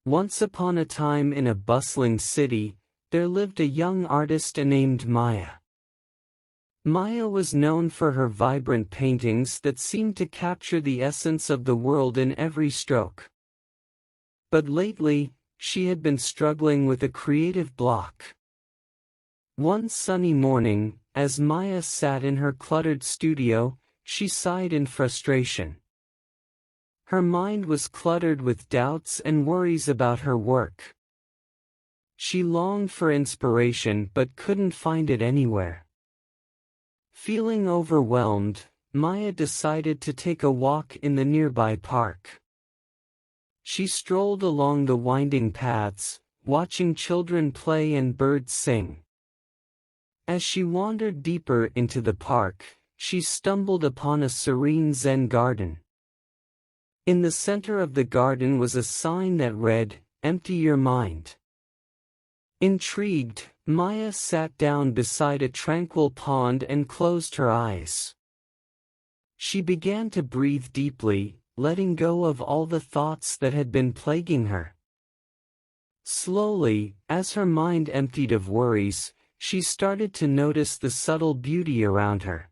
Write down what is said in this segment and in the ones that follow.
Once upon a time in a bustling city, there lived a young artist named Maya. Maya was known for her vibrant paintings that seemed to capture the essence of the world in every stroke. But lately, she had been struggling with a creative block. One sunny morning, as Maya sat in her cluttered studio, she sighed in frustration. Her mind was cluttered with doubts and worries about her work. She longed for inspiration but couldn't find it anywhere. Feeling overwhelmed, Maya decided to take a walk in the nearby park. She strolled along the winding paths, watching children play and birds sing. As she wandered deeper into the park, she stumbled upon a serene Zen garden. In the center of the garden was a sign that read, "Empty your mind." Intrigued, Maya sat down beside a tranquil pond and closed her eyes. She began to breathe deeply, letting go of all the thoughts that had been plaguing her. Slowly, as her mind emptied of worries, she started to notice the subtle beauty around her.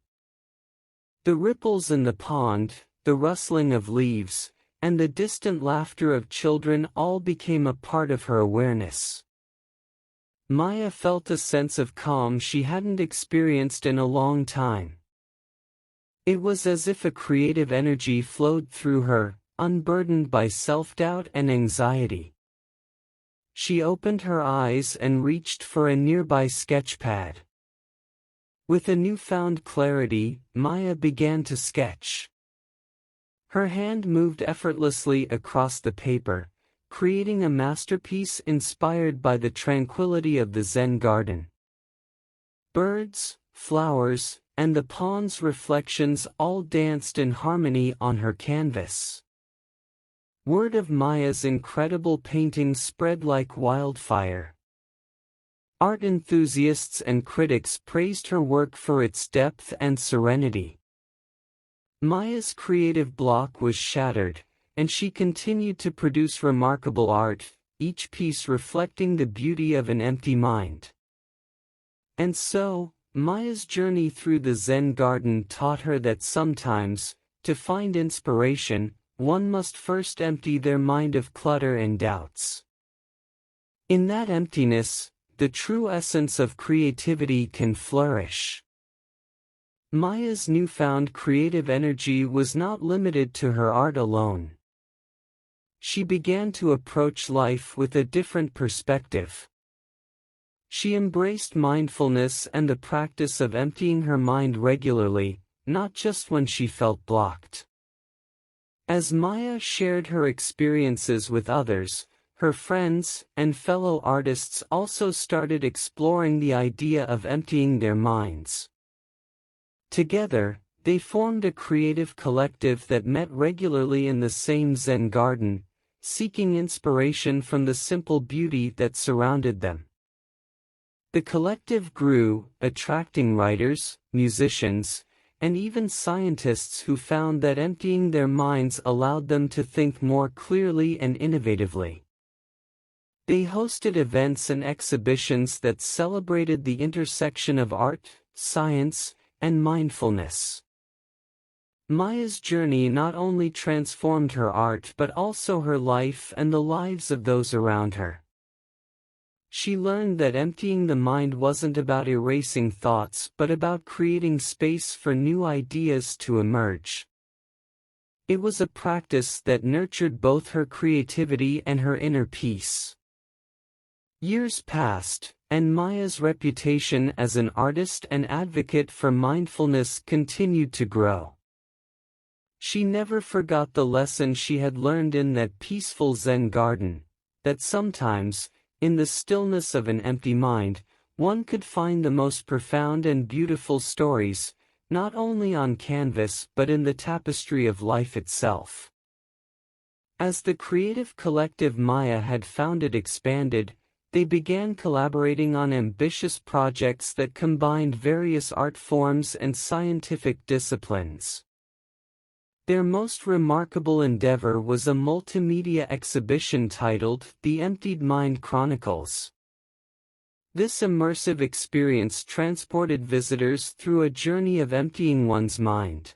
The ripples in the pond, the rustling of leaves, and the distant laughter of children all became a part of her awareness. Maya felt a sense of calm she hadn't experienced in a long time. It was as if a creative energy flowed through her, unburdened by self-doubt and anxiety. She opened her eyes and reached for a nearby sketch pad. With a newfound clarity, Maya began to sketch. Her hand moved effortlessly across the paper, creating a masterpiece inspired by the tranquility of the Zen garden. Birds, flowers, and the pond's reflections all danced in harmony on her canvas. Word of Maya's incredible painting spread like wildfire. Art enthusiasts and critics praised her work for its depth and serenity. Maya's creative block was shattered, and she continued to produce remarkable art, each piece reflecting the beauty of an empty mind. And so, Maya's journey through the Zen garden taught her that sometimes, to find inspiration, one must first empty their mind of clutter and doubts. In that emptiness, the true essence of creativity can flourish. Maya's newfound creative energy was not limited to her art alone. She began to approach life with a different perspective. She embraced mindfulness and the practice of emptying her mind regularly, not just when she felt blocked. As Maya shared her experiences with others, her friends and fellow artists also started exploring the idea of emptying their minds. Together, they formed a creative collective that met regularly in the same Zen garden, seeking inspiration from the simple beauty that surrounded them. The collective grew, attracting writers, musicians, and even scientists who found that emptying their minds allowed them to think more clearly and innovatively. They hosted events and exhibitions that celebrated the intersection of art, science, and mindfulness. Maya's journey not only transformed her art but also her life and the lives of those around her. She learned that emptying the mind wasn't about erasing thoughts but about creating space for new ideas to emerge. It was a practice that nurtured both her creativity and her inner peace. Years passed, and Maya's reputation as an artist and advocate for mindfulness continued to grow. She never forgot the lesson she had learned in that peaceful Zen garden, that sometimes, in the stillness of an empty mind, one could find the most profound and beautiful stories, not only on canvas but in the tapestry of life itself. As the creative collective Maya had founded expanded, they began collaborating on ambitious projects that combined various art forms and scientific disciplines. Their most remarkable endeavor was a multimedia exhibition titled The Emptied Mind Chronicles. This immersive experience transported visitors through a journey of emptying one's mind.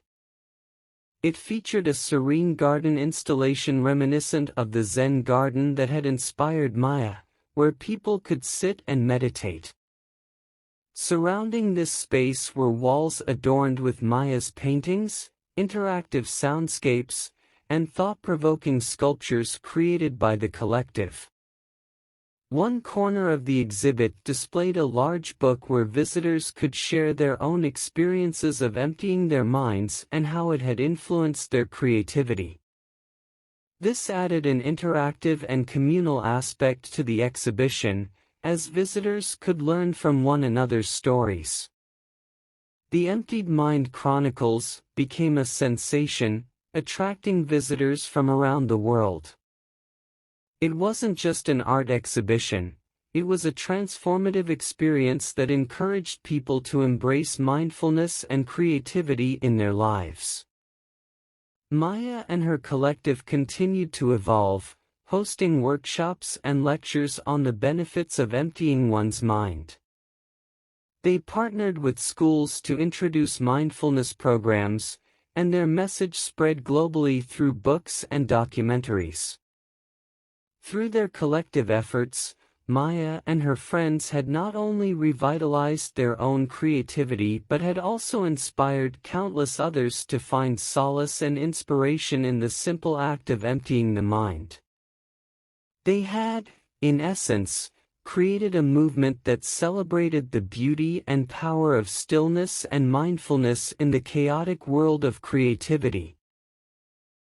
It featured a serene garden installation reminiscent of the Zen garden that had inspired Maya, where people could sit and meditate. Surrounding this space were walls adorned with Maya's paintings, interactive soundscapes, and thought-provoking sculptures created by the collective. One corner of the exhibit displayed a large book where visitors could share their own experiences of emptying their minds and how it had influenced their creativity. This added an interactive and communal aspect to the exhibition, as visitors could learn from one another's stories. The Emptied Mind Chronicles became a sensation, attracting visitors from around the world. It wasn't just an art exhibition, it was a transformative experience that encouraged people to embrace mindfulness and creativity in their lives. Maya and her collective continued to evolve, hosting workshops and lectures on the benefits of emptying one's mind. They partnered with schools to introduce mindfulness programs, and their message spread globally through books and documentaries. Through their collective efforts, Maya and her friends had not only revitalized their own creativity but had also inspired countless others to find solace and inspiration in the simple act of emptying the mind. They had, in essence, created a movement that celebrated the beauty and power of stillness and mindfulness in the chaotic world of creativity.